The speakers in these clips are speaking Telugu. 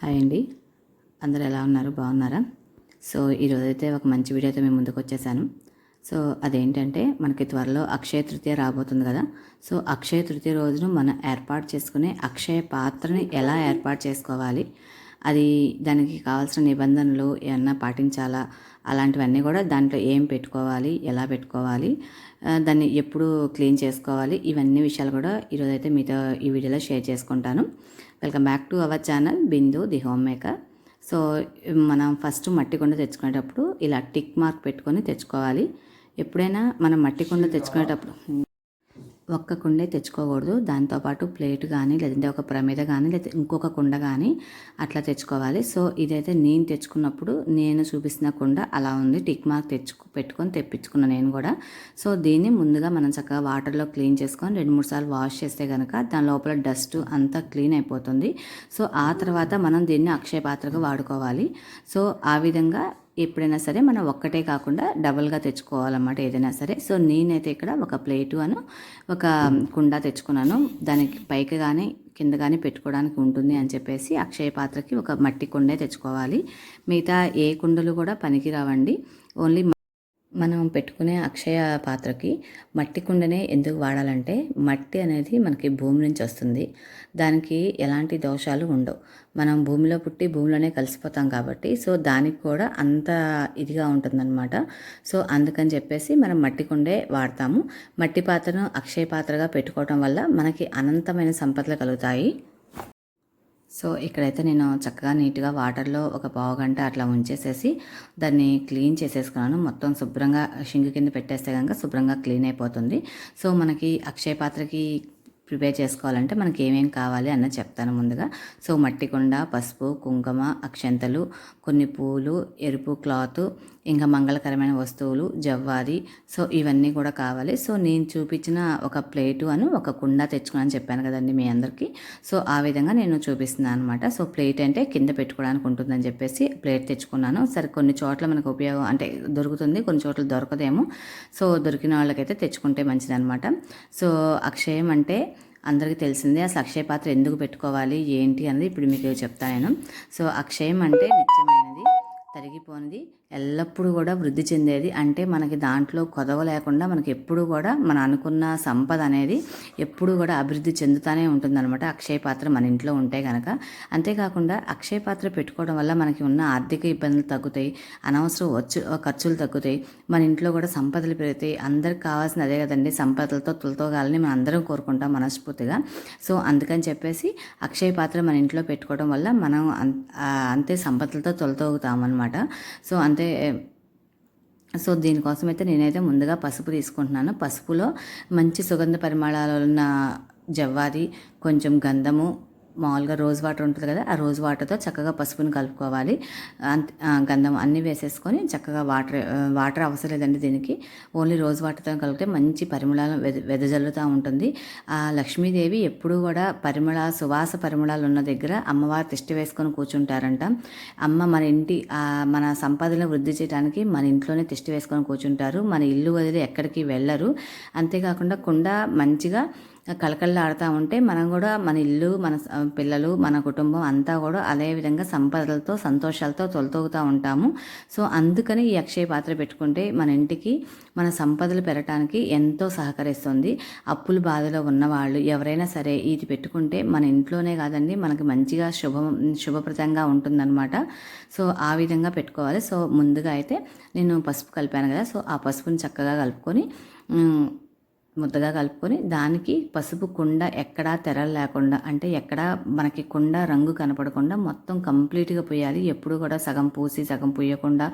హాయ్ అండి. అందరూ ఎలా ఉన్నారు? బాగున్నారా? సో ఈరోజైతే ఒక మంచి వీడియోతో మేము ముందుకు వచ్చేసాను. సో అదేంటంటే మనకి త్వరలో అక్షయ తృతీయ రాబోతుంది కదా. సో అక్షయ తృతీయ రోజున మనం ఏర్పాటు చేసుకునే అక్షయ పాత్రని ఎలా ఏర్పాటు చేసుకోవాలి, అది దానికి కావాల్సిన నిబంధనలు ఏమన్నా పాటించాలా, అలాంటివన్నీ కూడా దాంట్లో ఏం పెట్టుకోవాలి, ఎలా పెట్టుకోవాలి, దాన్ని ఎప్పుడు క్లీన్ చేసుకోవాలి, ఇవన్నీ విషయాలు కూడా ఈరోజైతే మీతో ఈ వీడియోలో షేర్ చేసుకుంటాను. Welcome back to our channel Bindu the home maker. So మనం ఫస్ట్ మట్టి కుండ తెచ్చుకునేటప్పుడు ఇలా టిక్ మార్క్ పెట్టుకొని తెచ్చుకోవాలి. ఎప్పుడైనా మనం మట్టి కుండ తెచ్చుకునేటప్పుడు ఒక్క కుండే తెచ్చుకోకూడదు, దాంతోపాటు ప్లేట్ కానీ లేదంటే ఒక ప్రమిద కానీ లేదా ఇంకొక కుండ కానీ అట్లా తెచ్చుకోవాలి. సో ఇదైతే నేను తెచ్చుకున్నప్పుడు నేను చూపిస్తున్న కుండ అలా ఉంది, టిక్ మార్క్ పెట్టుకొని తెప్పించుకున్నాను నేను కూడా. సో దీన్ని ముందుగా మనం చక్కగా వాటర్లో క్లీన్ చేసుకొని 2-3 సార్లు వాష్ చేస్తే కనుక దాని లోపల డస్ట్ అంతా క్లీన్ అయిపోతుంది. సో ఆ తర్వాత మనం దీన్ని అక్షయ పాత్రగా వాడుకోవాలి. సో ఆ విధంగా ఎప్పుడైనా సరే మనం ఒక్కటే కాకుండా డబల్గా తెచ్చుకోవాలన్నమాట ఏదైనా సరే. సో నేనైతే ఇక్కడ ఒక ప్లేటు ఒక కుండ తెచ్చుకున్నాను. దానికి పైకి కానీ కింద కానీ పెట్టుకోవడానికి ఉంటుంది అని చెప్పేసి అక్షయ పాత్రకి ఒక మట్టి కుండే తెచ్చుకోవాలి. మిగతా ఏ కుండలు కూడా పనికి రావండి. ఓన్లీ మనం పెట్టుకునే అక్షయ పాత్రకి మట్టి కుండనే ఎందుకు వాడాలంటే మట్టి అనేది మనకి భూమి నుంచి వస్తుంది, దానికి ఎలాంటి దోషాలు ఉండవు. మనం భూమిలో పుట్టి భూమిలోనే కలిసిపోతాం కాబట్టి సో దానికి కూడా అంత ఇదిగా ఉంటుందన్నమాట. సో అందుకని చెప్పేసి మనం మట్టి కుండే వాడతాము. మట్టి పాత్రను అక్షయ పాత్రగా పెట్టుకోవటం వల్ల మనకి అనంతమైన సంపదలు కలుగుతాయి. సో ఇక్కడైతే నేను చక్కగా నీట్గా వాటర్లో ఒక పావుగంట అట్లా ఉంచేసేసి దాన్ని క్లీన్ చేసేసుకున్నాను. మొత్తం శుభ్రంగా షింక్ కింద పెట్టేస్తే కనుక శుభ్రంగా క్లీన్ అయిపోతుంది. సో మనకి అక్షయ పాత్రకి ప్రిపేర్ చేసుకోవాలంటే మనకి ఏమేమి కావాలి అన్నది చెప్తాను ముందుగా. సో మట్టి కుండ, పసుపు, కుంకుమ, అక్షంతలు, కొన్ని పూలు, ఎరుపు క్లాత్, ఇంకా మంగళకరమైన వస్తువులు, జవ్వాది, సో ఇవన్నీ కూడా కావాలి. సో నేను చూపించిన ఒక ప్లేటు ఒక కుండ తెచ్చుకున్నాను చెప్పాను కదండి మీ అందరికీ. సో ఆ విధంగా నేను చూపిస్తున్నాను అనమాట. సో ప్లేట్ అంటే కింద పెట్టుకోవడానికి ఉంటుందని చెప్పేసి ప్లేట్ తెచ్చుకున్నాను. సరే కొన్ని చోట్ల మనకు ఉపయోగం అంటే దొరుకుతుంది, కొన్ని చోట్ల దొరకదేమో. సో దొరికిన వాళ్ళకైతే తెచ్చుకుంటే మంచిది అనమాట. సో అక్షయం అంటే అందరికీ తెలిసిందే. అసలు అక్షయ పాత్ర ఎందుకు పెట్టుకోవాలి ఏంటి అనేది ఇప్పుడు మీకు చెప్తాను నేను. సో అక్షయం అంటే నిత్యమైనది, తరిగిపోనిది, ఎల్లప్పుడూ కూడా వృద్ధి చెందేది. అంటే మనకి దాంట్లో కొదవ లేకుండా మనకి ఎప్పుడు కూడా మనం అనుకున్న సంపద అనేది ఎప్పుడు కూడా అభివృద్ధి చెందుతూనే ఉంటుందన్నమాట అక్షయ పాత్ర మన ఇంట్లో ఉంటే కనుక. అంతేకాకుండా అక్షయ పాత్ర పెట్టుకోవడం వల్ల మనకి ఉన్న ఆర్థిక ఇబ్బందులు తగ్గుతాయి, అనవసరం ఖర్చులు తగ్గుతాయి, మన ఇంట్లో కూడా సంపదలు పెరుగుతాయి. అందరికి కావాల్సిన అదే కదండి, సంపదలతో తులతోగాలని మనం అందరం కోరుకుంటాం మనస్ఫూర్తిగా. సో అందుకని చెప్పేసి అక్షయ పాత్ర మన ఇంట్లో పెట్టుకోవడం వల్ల మనం అంతే సంపదలతో తొలతోగుతామన్నమాట. సో అంతే. సో దీనికోసం అయితే నేనైతే ముందుగా పసుపు తీసుకుంటున్నాను. పసుపులో మంచి సుగంధ పరిమళాలు ఉన్న జవ్వాది, కొంచెం గంధము, మామూలుగా రోజ్ వాటర్ ఉంటుంది కదా, ఆ రోజ్ వాటర్తో చక్కగా పసుపుని కలుపుకోవాలి. గంధం అన్నీ వేసేసుకొని చక్కగా వాటర్ అవసరం లేదండి దీనికి, ఓన్లీ రోజ్ వాటర్తో కలిపితే మంచి పరిమళాలు వెదజల్లుతూ ఉంటుంది. ఆ లక్ష్మీదేవి ఎప్పుడూ కూడా సువాస పరిమళాలు ఉన్న దగ్గర అమ్మవారు తిష్టి వేసుకొని కూర్చుంటారంట. అమ్మ మన సంపాదన వృద్ధి చేయడానికి మన ఇంట్లోనే తిష్టి వేసుకొని కూర్చుంటారు. మన ఇల్లు వదిలి ఎక్కడికి వెళ్ళరు. అంతేకాకుండా కుండ మంచిగా కళకళలాడుతూ ఉంటే మనం కూడా మన ఇల్లు, మన పిల్లలు, మన కుటుంబం అంతా కూడా అదే విధంగా సంపదలతో సంతోషాలతో తొలతూగుతూ ఉంటాము. సో అందుకని ఈ అక్షయ పాత్ర పెట్టుకుంటే మన ఇంటికి మన సంపదలు పెరగడానికి ఎంతో సహకరిస్తుంది. అప్పుల బాధలో ఉన్నవాళ్ళు ఎవరైనా సరే ఇది పెట్టుకుంటే మన ఇంట్లోనే కాదండి మనకి మంచిగా శుభప్రదంగా ఉంటుందన్నమాట. సో ఆ విధంగా పెట్టుకోవాలి. సో ముందుగా అయితే నేను పసుపు కలిపాను కదా, సో ఆ పసుపుని చక్కగా కలుపుకొని ముద్దగా కలుపుకొని దానికి పసుపు కుండ ఎక్కడా తెరలు లేకుండా, అంటే ఎక్కడా మనకి కుండ రంగు కనపడకుండా మొత్తం కంప్లీట్గా పోయాలి. ఎప్పుడు కూడా సగం పూసి సగం పూయకుండా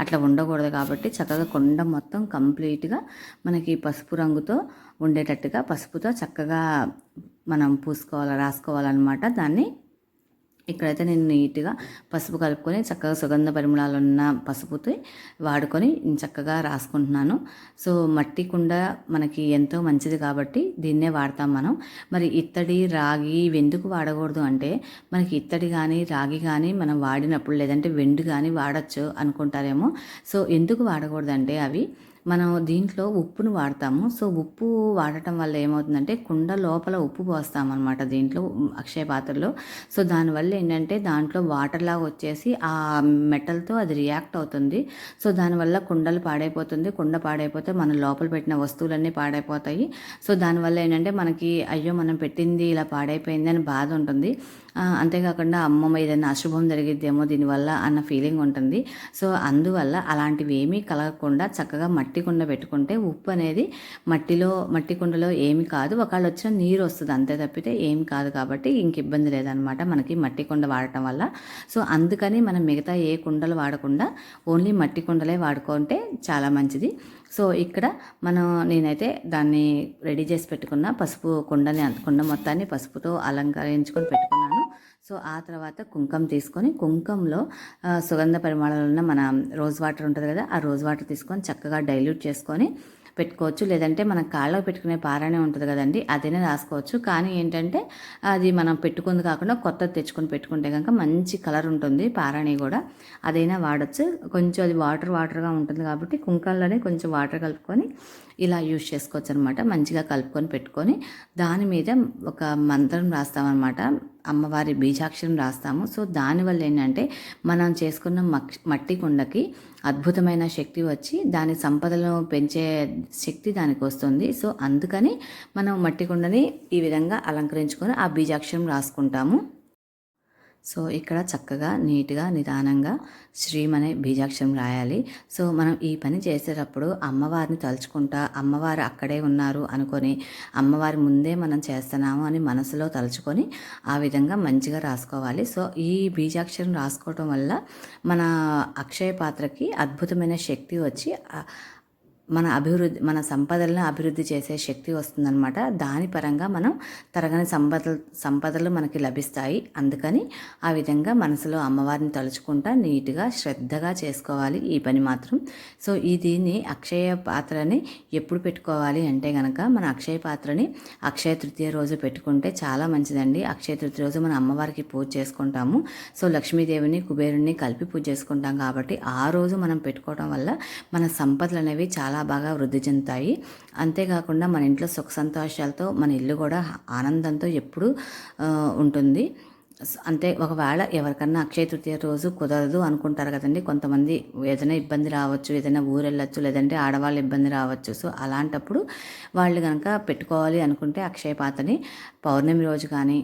అట్లా ఉండకూడదు. కాబట్టి చక్కగా కుండ మొత్తం కంప్లీట్గా మనకి పసుపు రంగుతో ఉండేటట్టుగా పసుపుతో చక్కగా మనం రాసుకోవాలన్నమాట దాన్ని. ఇక్కడైతే నేను నీట్గా పసుపు కలుపుకొని చక్కగా సుగంధ పరిమళాలు ఉన్న పసుపుతో వాడుకొని చక్కగా రాసుకుంటున్నాను. సో మట్టి కుండ మనకి ఎంతో మంచిది కాబట్టి దీన్నే వాడతాం మనం. మరి ఇత్తడి, రాగి ఇవి ఎందుకు వాడకూడదు అంటే మనకి ఇత్తడి కానీ రాగి కానీ మనం వాడినప్పుడు లేదంటే వెండి కానీ వాడచ్చు అనుకుంటారేమో. సో ఎందుకు వాడకూడదు అంటే అవి మనం దీంట్లో ఉప్పును వాడతాము. సో ఉప్పు వాడటం వల్ల ఏమవుతుందంటే కుండ లోపల ఉప్పు పోస్తామన్నమాట దీంట్లో అక్షయ పాత్రలో. సో దానివల్ల ఏంటంటే దాంట్లో వాటర్ లాగా వచ్చేసి ఆ మెటల్తో అది రియాక్ట్ అవుతుంది. సో దానివల్ల కుండలు పాడైపోతుంది. కుండ పాడైపోతే మన లోపల పెట్టిన వస్తువులన్నీ పాడైపోతాయి. సో దానివల్ల ఏంటంటే మనకి అయ్యో మనం పెట్టింది ఇలా పాడైపోయింది అని బాధ ఉంటుంది. అంతేకాకుండా అమ్మమ్మ ఏదైనా అశుభం జరిగిద్దేమో దీనివల్ల అన్న ఫీలింగ్ ఉంటుంది. సో అందువల్ల అలాంటివి ఏమీ కలగకుండా చక్కగా మట్టి కుండ పెట్టుకుంటే ఉప్పు అనేది మట్టి కుండలో ఏమి కాదు. ఒకవేళ వచ్చిన నీరు వస్తుంది అంతే తప్పితే ఏమి కాదు. కాబట్టి ఇంక ఇబ్బంది లేదనమాట మనకి మట్టి కుండ వాడటం వల్ల. సో అందుకని మనం మిగతా ఏ కుండలు వాడకుండా ఓన్లీ మట్టి కుండలే వాడుకుంటే చాలా మంచిది. సో ఇక్కడ నేనైతే దాన్ని రెడీ చేసి పెట్టుకున్న పసుపు కుండ మొత్తాన్ని పసుపుతో అలంకరించుకొని పెట్టుకున్నాను. సో ఆ తర్వాత కుంకుమ తీసుకొని కుంకుమలో సుగంధ పరిమళాలు ఉన్న మన రోజ్ వాటర్ ఉంటుంది కదా, ఆ రోజ్ వాటర్ తీసుకొని చక్కగా డైల్యూట్ చేసుకొని పెట్టుకోవచ్చు. లేదంటే మనం కాళ్ళకు పెట్టుకునే పారాణి ఉంటుంది కదండి, అదైనా రాసుకోవచ్చు. కానీ ఏంటంటే అది మనం పెట్టుకుంది కాకుండా కొత్తది తెచ్చుకొని పెట్టుకుంటే కనుక మంచి కలర్ ఉంటుంది పారాణి కూడా, అదైనా వాడచ్చు. కొంచెం అది వాటర్గా ఉంటుంది కాబట్టి కుంకంలోనే కొంచెం వాటర్ కలుపుకొని ఇలా యూజ్ చేసుకోవచ్చు అనమాట. మంచిగా కలుపుకొని పెట్టుకొని దాని మీద ఒక మంత్రం రాస్తామన్నమాట, అమ్మవారి బీజాక్షరం రాస్తాము. సో దానివల్ల ఏంటంటే మనం చేసుకున్న మట్టి కుండకి అద్భుతమైన శక్తి వచ్చి దాని సంపదలను పెంచే శక్తి దానికి వస్తుంది. సో అందుకని మనం మట్టి కుండని ఈ విధంగా అలంకరించుకొని ఆ బీజాక్షరం రాసుకుంటాము. సో ఇక్కడ చక్కగా నీట్గా నిదానంగా శ్రీం అనే బీజాక్షరం రాయాలి. సో మనం ఈ పని చేసేటప్పుడు అమ్మవారిని తలుచుకుంటా అమ్మవారు అక్కడే ఉన్నారు అనుకొని అమ్మవారి ముందే మనం చేస్తున్నాము అని మనసులో తలుచుకొని ఆ విధంగా మంచిగా రాసుకోవాలి. సో ఈ బీజాక్షరం రాసుకోవటం వల్ల మన అక్షయ పాత్రకి అద్భుతమైన శక్తి వచ్చి మన సంపదలను అభివృద్ధి చేసే శక్తి వస్తుందన్నమాట. దాని పరంగా మనం తరగని సంపదలు మనకి లభిస్తాయి. అందుకని ఆ విధంగా మనసులో అమ్మవారిని తలుచుకుంటా నీట్గా శ్రద్ధగా చేసుకోవాలి ఈ పని మాత్రం. సో దీన్ని అక్షయ పాత్రని ఎప్పుడు పెట్టుకోవాలి అంటే కనుక మన అక్షయ పాత్రని అక్షయ తృతీయ రోజు పెట్టుకుంటే చాలా మంచిదండి. అక్షయ తృతీయ రోజు మన అమ్మవారికి పూజ చేసుకుంటాము. సో లక్ష్మీదేవిని కుబేరుని కలిపి పూజ చేసుకుంటాం కాబట్టి ఆ రోజు మనం పెట్టుకోవడం వల్ల మన సంపదలు అనేవి చాలా బాగా వృద్ధి చెందుతాయి. అంతేకాకుండా మన ఇంట్లో సుఖ సంతోషాలతో మన ఇల్లు కూడా ఆనందంతో ఎప్పుడూ ఉంటుంది. అంతే ఒకవేళ ఎవరికన్నా అక్షయ తృతీయ రోజు కుదరదు అనుకుంటారు కదండి, కొంతమంది ఏదైనా ఇబ్బంది రావచ్చు, ఏదైనా ఊరు వెళ్ళచ్చు, లేదంటే ఆడవాళ్ళు ఇబ్బంది రావచ్చు. సో అలాంటప్పుడు వాళ్ళు కనుక పెట్టుకోవాలి అనుకుంటే అక్షయ పాత్రని పౌర్ణమి రోజు కానీ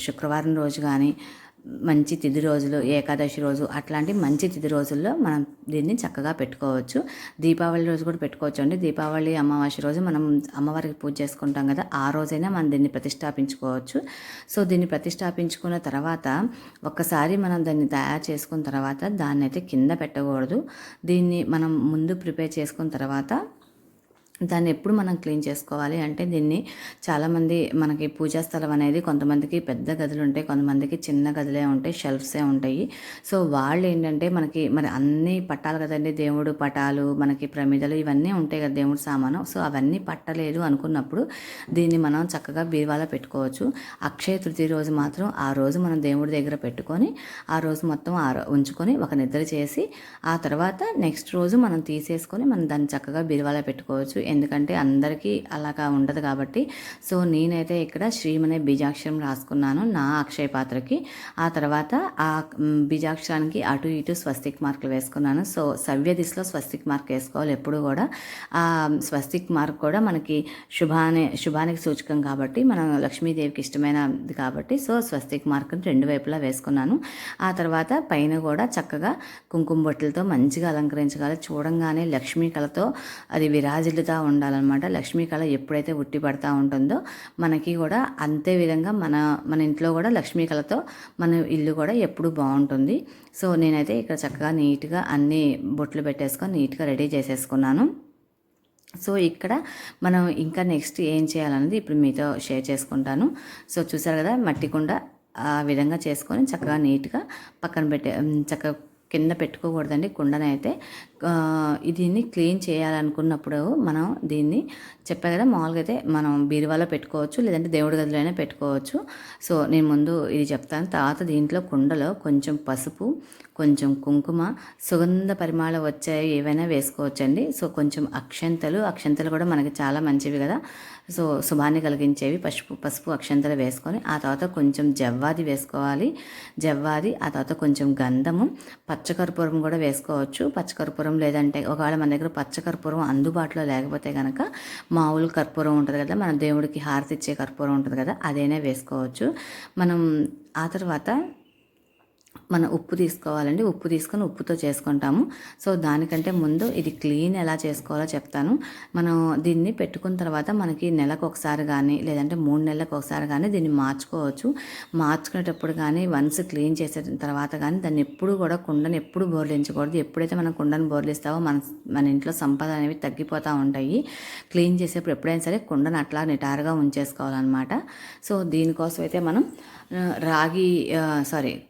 శుక్రవారం రోజు కానీ మంచి తిథి రోజులు ఏకాదశి రోజు అట్లాంటి మంచి తిథి రోజుల్లో మనం దీన్ని చక్కగా పెట్టుకోవచ్చు. దీపావళి రోజు కూడా పెట్టుకోవచ్చు అండి. దీపావళి అమావాస్య రోజు మనం అమ్మవారికి పూజ చేసుకుంటాం కదా, ఆ రోజైనా మనం దీన్ని ప్రతిష్టాపించుకోవచ్చు. సో దీన్ని ప్రతిష్టాపించుకున్న తర్వాత ఒక్కసారి మనం దాన్ని తయారు చేసుకున్న తర్వాత దాన్ని అయితే కింద పెట్టకూడదు. దీన్ని మనం ముందు ప్రిపేర్ చేసుకున్న తర్వాత దాన్ని ఎప్పుడు మనం క్లీన్ చేసుకోవాలి అంటే దీన్ని చాలామంది మనకి పూజా స్థలం అనేది కొంతమందికి పెద్ద గదులు ఉంటాయి, కొంతమందికి చిన్న గదులే ఉంటాయి, షెల్ఫ్సే ఉంటాయి. సో వాళ్ళు ఏంటంటే మనకి మరి అన్నీ పట్టాలి కదండి, దేవుడు పటాలు మనకి ప్రమిదలు ఇవన్నీ ఉంటాయి కదా దేవుడు సామాను. సో అవన్నీ పట్టలేదు అనుకున్నప్పుడు దీన్ని మనం చక్కగా బీరువాలో పెట్టుకోవచ్చు. అక్షయ తృతీయ రోజు మాత్రం ఆ రోజు మనం దేవుడి దగ్గర పెట్టుకొని ఆ రోజు మొత్తం ఉంచుకొని ఒక నిద్ర చేసి ఆ తర్వాత నెక్స్ట్ రోజు మనం తీసేసుకొని మనం దాన్ని చక్కగా బీరువాలో పెట్టుకోవచ్చు. ఎందుకంటే అందరికీ అలాగా ఉండదు కాబట్టి. సో నేనైతే ఇక్కడ శ్రీం అనే బీజాక్షరం రాసుకున్నాను నా అక్షయ పాత్రకి. ఆ తర్వాత ఆ బీజాక్షరానికి అటు ఇటు స్వస్తిక్ మార్కులు వేసుకున్నాను. సో సవ్య దిశలో స్వస్తిక్ మార్క్ వేసుకోవాలి ఎప్పుడు కూడా. ఆ స్వస్తిక్ మార్క్ కూడా మనకి శుభానికి సూచకం కాబట్టి మనం లక్ష్మీదేవికి ఇష్టమైనది కాబట్టి సో స్వస్తిక్ మార్క్ని రెండు వైపులా వేసుకున్నాను. ఆ తర్వాత పైన కూడా చక్కగా కుంకుమ బొట్టలతో మంచిగా అలంకరించగల చూడంగానే లక్ష్మీ కళతో అది విరాజిల్లుతా ఉండాలన్నమాట. లక్ష్మీ కళ ఎప్పుడైతే ఉట్టి పడతా ఉంటుందో మనకి కూడా అంతే విధంగా మన ఇంట్లో కూడా లక్ష్మీ కళతో మన ఇల్లు కూడా ఎప్పుడు బాగుంటుంది. సో నేనైతే ఇక్కడ చక్కగా నీట్గా అన్ని బొట్లు పెట్టేసుకొని నీట్గా రెడీ చేసేసుకున్నాను. సో ఇక్కడ మనం ఇంకా నెక్స్ట్ ఏం చేయాలన్నది ఇప్పుడు మీతో షేర్ చేసుకుంటాను. సో చూసారు కదా మట్టి కుండ ఆ విధంగా చేసుకొని చక్కగా నీట్గా పక్కన చక్కగా కింద పెట్టుకోకూడదండి కుండనైతే. దీన్ని క్లీన్ చేయాలనుకున్నప్పుడు మనం దీన్ని చెప్పా కదా, మామూలుగా అయితే మనం బీరువాలో పెట్టుకోవచ్చు, లేదంటే దేవుడి గదిలో అయినా పెట్టుకోవచ్చు. సో నేను ముందు ఇది చెప్తాను. తర్వాత దీంట్లో కుండలో కొంచెం పసుపు, కొంచెం కుంకుమ, సుగంధ పరిమళం వచ్చే ఏవైనా వేసుకోవచ్చండి. సో కొంచెం అక్షంతలు కూడా మనకి చాలా మంచివి కదా, సో శుభాన్ని కలిగించేవి. పసుపు అక్షంతలు వేసుకొని ఆ తర్వాత కొంచెం జవ్వాది వేసుకోవాలి. ఆ తర్వాత కొంచెం గంధము, పచ్చకర్పూరం కూడా వేసుకోవచ్చు. పచ్చకర్పూరం లేదంటే ఒకవేళ మన దగ్గర పచ్చకర్పూరం అందుబాటులో లేకపోతే కనుక మామూలు కర్పూరం ఉంటుంది కదా, మన దేవుడికి హారతి ఇచ్చే కర్పూరం ఉంటుంది కదా, అదైనా వేసుకోవచ్చు. మనం ఆ తర్వాత మన ఉప్పు తీసుకోవాలండి. ఉప్పు తీసుకొని ఉప్పుతో చేసుకుంటాము. సో దానికంటే ముందు ఇది క్లీన్ ఎలా చేసుకోవాలో చెప్తాను. మనం దీన్ని పెట్టుకున్న తర్వాత మనకి నెలకు ఒకసారి కానీ లేదంటే 3 నెలలకు ఒకసారి కానీ దీన్ని మార్చుకునేటప్పుడు కానీ వన్స్ క్లీన్ చేసే తర్వాత కానీ దాన్ని ఎప్పుడు కూడా కుండని ఎప్పుడు బోర్లించకూడదు. ఎప్పుడైతే మనం కుండను బోర్లిస్తావో మన ఇంట్లో సంపద అనేవి తగ్గిపోతూ ఉంటాయి. క్లీన్ చేసేప్పుడు ఎప్పుడైనా సరే కుండను అట్లా నిటారుగా ఉంచేసుకోవాలన్నమాట. సో దీనికోసం అయితే మనం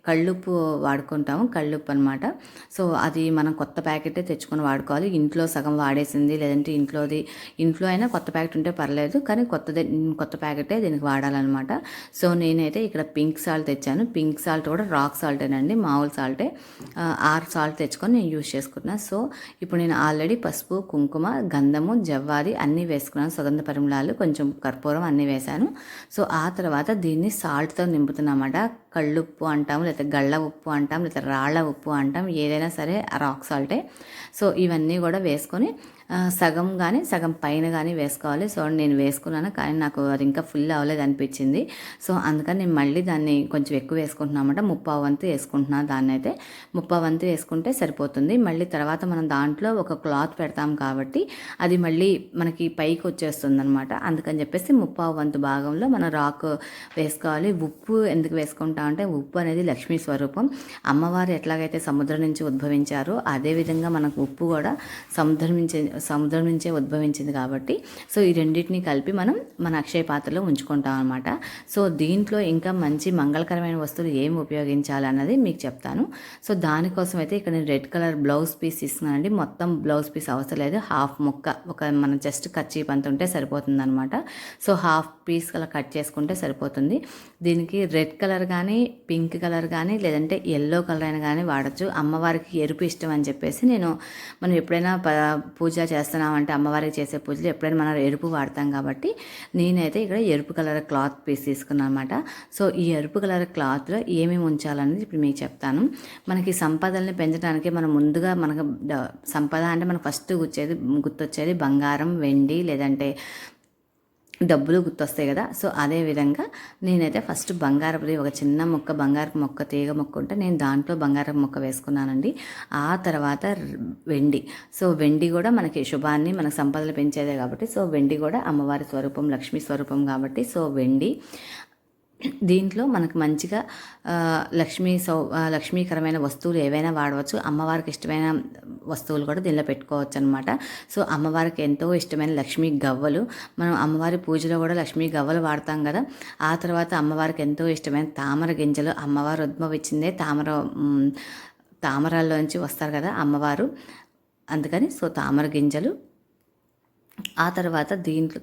కళ్ళుప్పు వాడుకుంటాము. కళ్ళుప్పు అనమాట. సో అది మనం కొత్త ప్యాకెటే తెచ్చుకొని వాడుకోవాలి. ఇంట్లో సగం వాడేసింది లేదంటే ఇంట్లో అయినా కొత్త ప్యాకెట్ ఉంటే పర్లేదు, కానీ కొత్త ప్యాకెటే దీనికి వాడాలన్నమాట. సో నేనైతే ఇక్కడ పింక్ సాల్ట్ తెచ్చాను. పింక్ సాల్ట్ కూడా రాక్ సాల్టేనండి, మామూలు సాల్టే. 6 సాల్ట్ తెచ్చుకొని నేను యూజ్ చేసుకుంటున్నాను. సో ఇప్పుడు నేను ఆల్రెడీ పసుపు, కుంకుమ, గంధము, జవ్వాది అన్నీ వేసుకున్నాను. సుగంధ పరిమళాలు, కొంచెం కర్పూరం అన్నీ వేశాను. సో ఆ తర్వాత దీన్ని సాల్ట్తో నింపుతున్నమాట. కళ్ళుప్పు అంటాము, లేకపోతే గళ్ళ ఉప్పు అంటాం, లేకపోతే రాళ్ళ ఉప్పు అంటాం, ఏదైనా సరే రాక్ సాల్టే. సో ఇవన్నీ కూడా వేసుకొని సగం కానీ సగం పైన కానీ వేసుకోవాలి. సో నేను వేసుకున్నాను, కానీ నాకు అది ఇంకా ఫుల్ అవ్వలేదు అనిపించింది. సో అందుకని నేను మళ్ళీ దాన్ని కొంచెం ఎక్కువ వేసుకుంటున్నాను అన్నమాట. 3/4 వంతు వేసుకుంటున్నాను. దాన్ని అయితే 3/4 వంతు వేసుకుంటే సరిపోతుంది. మళ్ళీ తర్వాత మనం దాంట్లో ఒక క్లాత్ పెడతాం కాబట్టి అది మళ్ళీ మనకి పైకి వచ్చేస్తుంది అనమాట. అందుకని చెప్పేసి 3/4 వంతు భాగంలో మనం రాక్ వేసుకోవాలి. ఉప్పు ఎందుకు వేసుకుంటామంటే ఉప్పు అనేది లక్ష్మీ స్వరూపం. అమ్మవారు ఎట్లాగైతే సముద్రం నుంచి ఉద్భవించారో అదేవిధంగా మనకు ఉప్పు కూడా సముద్రం నుంచే ఉద్భవించింది కాబట్టి సో ఈ రెండింటిని కలిపి మనం మన అక్షయ పాత్రలో ఉంచుకుంటాం అనమాట. సో దీంట్లో ఇంకా మంచి మంగళకరమైన వస్తువులు ఏమి ఉపయోగించాలన్నది మీకు చెప్తాను. సో దానికోసం అయితే ఇక్కడ నేను రెడ్ కలర్ బ్లౌజ్ పీస్ తీసుకున్నానండి. మొత్తం బ్లౌజ్ పీస్ అవసరం లేదు, హాఫ్ ముక్క మన జస్ట్ కర్చీప్ అంత ఉంటే సరిపోతుంది అనమాట. సో హాఫ్ పీస్ అలా కట్ చేసుకుంటే సరిపోతుంది. దీనికి రెడ్ కలర్ కానీ పింక్ కలర్ కానీ లేదంటే ఎల్లో కలర్ అయినా కానీ వాడచ్చు. అమ్మవారికి ఎరుపు ఇష్టం అని చెప్పేసి మనం ఎప్పుడైనా పూజ చేస్తున్నామంటే అమ్మవారికి చేసే పూజలు ఎప్పుడైనా మనం ఎరుపు వాడతాం కాబట్టి నేనైతే ఇక్కడ ఎరుపు కలర్ క్లాత్ పీస్ తీసుకున్నాను అనమాట. సో ఈ ఎరుపు కలర్ క్లాత్లో ఏమేమి ఉంచాలనేది ఇప్పుడు మీకు చెప్తాను. మనకి సంపదల్ని పెంచడానికి మనం ముందుగా మనకు సంపద అంటే మనకు ఫస్ట్ గుర్తొచ్చేది బంగారం, వెండి లేదంటే డబ్బులు గుర్తొస్తాయి కదా. సో అదేవిధంగా నేనైతే ఫస్ట్ బంగారపుది ఒక చిన్న మొక్క, బంగారపు మొక్క, తీగ మొక్క ఉంటే నేను దాంట్లో బంగారపు మొక్క వేసుకున్నానండి. ఆ తర్వాత వెండి. సో వెండి కూడా మనకి శుభాన్ని, మన సంపదలు పెంచేదే కాబట్టి సో వెండి కూడా అమ్మవారి స్వరూపం, లక్ష్మీ స్వరూపం కాబట్టి సో వెండి. దీంట్లో మనకు మంచిగా లక్ష్మీకరమైన వస్తువులు ఏవైనా వాడవచ్చు. అమ్మవారికి ఇష్టమైన వస్తువులు కూడా దీనిలో పెట్టుకోవచ్చు అనమాట. సో అమ్మవారికి ఎంతో ఇష్టమైన లక్ష్మీ గవ్వలు, మనం అమ్మవారి పూజలో కూడా లక్ష్మీ గవ్వలు వాడతాం కదా. ఆ తర్వాత అమ్మవారికి ఎంతో ఇష్టమైన తామర గింజలు. అమ్మవారు ఉద్భవించిందే తామరాల్లోంచి వస్తారు కదా అమ్మవారు, అందుకని సో తామర గింజలు. ఆ తర్వాత దీంట్లో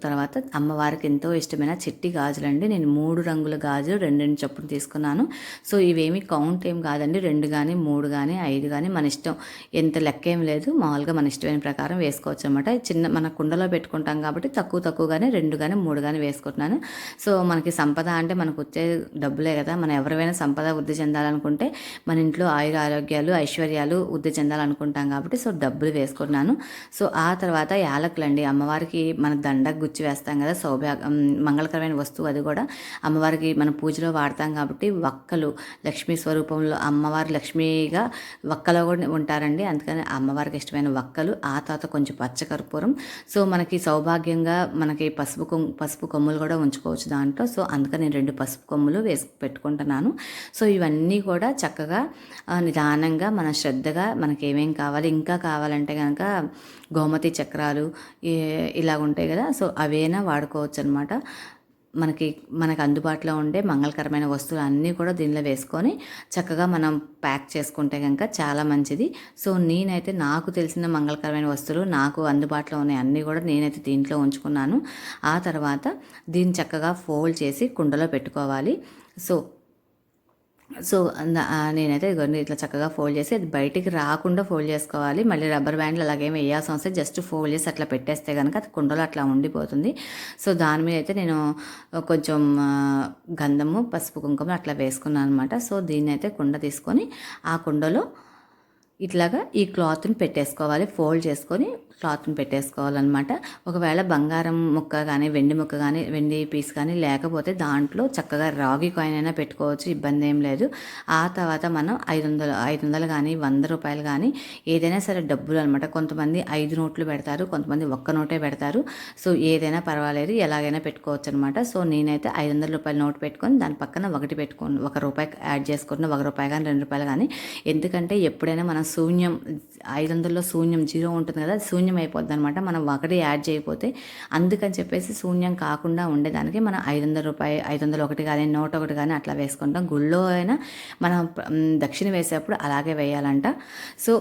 అమ్మవారికి ఎంతో ఇష్టమైన చిట్టి గాజులండి. నేను 3 రంగుల గాజులు 2 చొప్పున తీసుకున్నాను. సో ఇవేమి కౌంట్ ఏం కాదండి, 2 కానీ 3 కానీ 5 కానీ మన ఇష్టం, ఎంత లెక్క ఏం లేదు, మామూలుగా మన ఇష్టమైన ప్రకారం వేసుకోవచ్చు అనమాట. మన కుండలో పెట్టుకుంటాం కాబట్టి తక్కువగానే 2 కానీ 3 కానీ వేసుకుంటున్నాను. సో మనకి సంపద అంటే మనకు వచ్చే డబ్బులే కదా. మనం ఎవరైనా సంపద వృద్ధి చెందాలనుకుంటే మన ఇంట్లో ఆరోగ్యాలు ఐశ్వర్యాలు వృద్ధి చెందాలనుకుంటాం కాబట్టి సో డబ్బులు వేసుకున్నాను. సో ఆ తర్వాత యాలకులండి. అమ్మవారికి మన దండకు గుచ్చి వేస్తాం కదా, మంగళకరమైన వస్తువు అది కూడా. అమ్మవారికి మన పూజలో వాడతాం కాబట్టి వక్కలు, లక్ష్మీ స్వరూపంలో అమ్మవారు లక్ష్మీగా వక్కలో కూడా ఉంటారండి. అందుకని అమ్మవారికి ఇష్టమైన వక్కలు. ఆ తర్వాత కొంచెం పచ్చకర్పూరం. సో మనకి సౌభాగ్యంగా మనకి పసుపు కొమ్ములు కూడా ఉంచుకోవచ్చు దాంట్లో. సో అందుకని నేను 2 పసుపు కొమ్ములు వేసి పెట్టుకుంటున్నాను. సో ఇవన్నీ కూడా చక్కగా నిదానంగా మన శ్రద్ధగా మనకి ఏమేం కావాలి, ఇంకా కావాలంటే కనుక గోమతి చక్రాలు ఇలా ఉంటాయి కదా, సో అవైనా వాడుకోవచ్చు అనమాట. మనకు అందుబాటులో ఉండే మంగళకరమైన వస్తువులు అన్నీ కూడా దీనిలో వేసుకొని చక్కగా మనం ప్యాక్ చేసుకుంటే కనుక చాలా మంచిది. సో నేనైతే నాకు తెలిసిన మంగళకరమైన వస్తువులు నాకు అందుబాటులో ఉన్నాయి అన్నీ కూడా నేనైతే దీంట్లో ఉంచుకున్నాను. ఆ తర్వాత దీన్ని చక్కగా ఫోల్డ్ చేసి కుండలో పెట్టుకోవాలి. సో సో నేనైతే ఇదిగోండి ఇట్లా చక్కగా ఫోల్డ్ చేసి అది బయటికి రాకుండా ఫోల్డ్ చేసుకోవాలి. మళ్ళీ రబ్బర్ బ్యాండ్లు అలాగేమి వేయాల్సిన అవసరం, జస్ట్ ఫోల్డ్ చేసి అట్లా పెట్టేస్తే కనుక అది కుండలో అట్లా ఉండిపోతుంది. సో దాని మీద అయితే నేను కొంచెం గంధము, పసుపు, కుంకుమ అట్లా వేసుకున్నాను అనమాట. సో దీన్ని అయితే కుండ తీసుకొని ఆ కుండలో ఇట్లాగా ఈ క్లాత్ని పెట్టేసుకోవాలి. ఫోల్డ్ చేసుకొని క్లాత్ని పెట్టేసుకోవాలన్నమాట. ఒకవేళ బంగారం ముక్క కానీ వెండి ముక్క కానీ వెండి పీస్ కానీ లేకపోతే దాంట్లో చక్కగా రాగి కాయిన్ అయినా పెట్టుకోవచ్చు, ఇబ్బంది ఏం లేదు. ఆ తర్వాత మనం 500 కానీ 100 రూపాయలు కానీ ఏదైనా సరే డబ్బులు అనమాట. కొంతమంది 5 నోట్లు పెడతారు, కొంతమంది ఒక్క నోటే పెడతారు. సో ఏదైనా పర్వాలేదు, ఎలాగైనా పెట్టుకోవచ్చు అనమాట. సో నేనైతే 500 రూపాయల నోట్ పెట్టుకొని దాని పక్కన ఒకటి పెట్టుకొని 1 రూపాయి యాడ్ చేసుకుంటున్న, 1 రూపాయి కానీ 2 రూపాయలు కానీ. ఎందుకంటే ఎప్పుడైనా మనం శూన్యం 500లో శూన్యం 0 ఉంటుంది కదా, శూన్యం అయిపోద్ది అనమాట మనం ఒకటి యాడ్ చేయకపోతే. అందుకని చెప్పేసి శూన్యం కాకుండా ఉండేదానికి మనం 501 కానీ 101 కానీ అట్లా వేసుకుంటాం. గుళ్ళో అయినా మనం దక్షిణ వేసేటప్పుడు అలాగే వేయాలంట. సో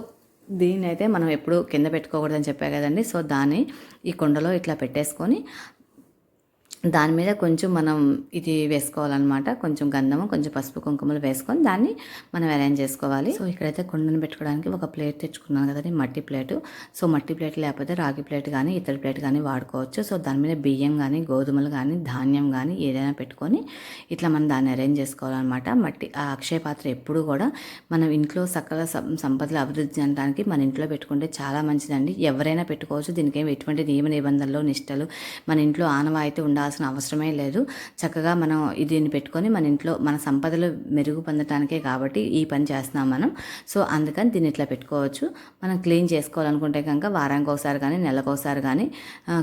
దీన్ని అయితే మనం ఎప్పుడు కింద పెట్టుకోకూడదని చెప్పా కదండి. సో దాన్ని ఈ కుండలో ఇట్లా పెట్టేసుకొని దాని మీద కొంచెం మనం ఇది వేసుకోవాలన్నమాట. కొంచెం గంధము, కొంచెం పసుపు, కుంకుమలు వేసుకొని దాన్ని మనం అరేంజ్ చేసుకోవాలి. సో ఇక్కడైతే కుండను పెట్టుకోవడానికి ఒక ప్లేట్ తెచ్చుకున్నాను కదండి, మట్టి ప్లేటు. సో మట్టి ప్లేట్ లేకపోతే రాగి ప్లేట్ కానీ ఇతర ప్లేట్ కానీ వాడుకోవచ్చు. సో దాని మీద బియ్యం కానీ గోధుమలు కానీ ధాన్యం కానీ ఏదైనా పెట్టుకొని ఇట్లా మనం దాన్ని అరేంజ్ చేసుకోవాలన్నమాట. ఆ అక్షయ పాత్ర ఎప్పుడు కూడా మనం ఇంట్లో సకల సంపదలు అభివృద్ధి చేయడానికి మన ఇంట్లో పెట్టుకుంటే చాలా మంచిదండి. ఎవరైనా పెట్టుకోవచ్చు, దీనికి ఎటువంటి నియమ నిబంధనలు నిష్టలు మన ఇంట్లో ఆనవాయితీ ఉండాల్సిన అవసరమే లేదు. చక్కగా మనం దీన్ని పెట్టుకొని మన ఇంట్లో మన సంపదలు మెరుగు పొందటానికే కాబట్టి ఈ పని చేస్తున్నాం మనం. సో అందుకని దీన్ని ఇట్లా పెట్టుకోవచ్చు. మనం క్లీన్ చేసుకోవాలనుకుంటే కనుక వారానికి ఒకసారి కానీ నెలకు ఒకసారి కానీ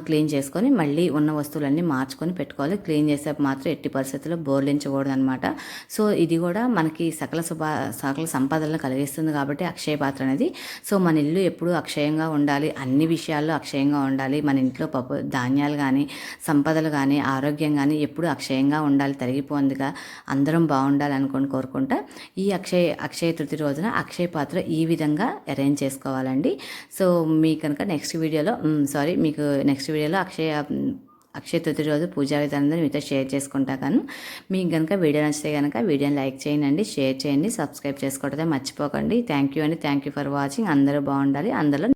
క్లీన్ చేసుకొని మళ్ళీ ఉన్న వస్తువులన్నీ మార్చుకొని పెట్టుకోవాలి. క్లీన్ చేసే మాత్రం ఎట్టి పరిస్థితుల్లో బోర్లించకూడదు అనమాట. సో ఇది కూడా మనకి సకల సంపదలను కలిగిస్తుంది కాబట్టి అక్షయ పాత్ర అనేది. సో మన ఇల్లు ఎప్పుడూ అక్షయంగా ఉండాలి, అన్ని విషయాల్లో అక్షయంగా ఉండాలి. మన ఇంట్లో ధాన్యాలు కానీ సంపదలు కానీ ఆరోగ్యం కానీ ఎప్పుడు అక్షయంగా ఉండాలి, తరిగిపోందిగా అందరం బాగుండాలి అనుకొని కోరుకుంటా ఈ అక్షయ తృతీయ రోజున అక్షయ పాత్ర ఈ విధంగా అరేంజ్ చేసుకోవాలండి. సో మీకు కనుక నెక్స్ట్ వీడియోలో అక్షయ తృతీయ రోజు పూజా విధానం మీతో షేర్ చేసుకుంటా. కానీ మీకు కనుక వీడియో నచ్చితే కనుక వీడియోని లైక్ చేయండి, షేర్ చేయండి, సబ్స్క్రైబ్ చేసుకోవడం మర్చిపోకండి. Thank you for watching. అందరూ బాగుండాలి, అందరూ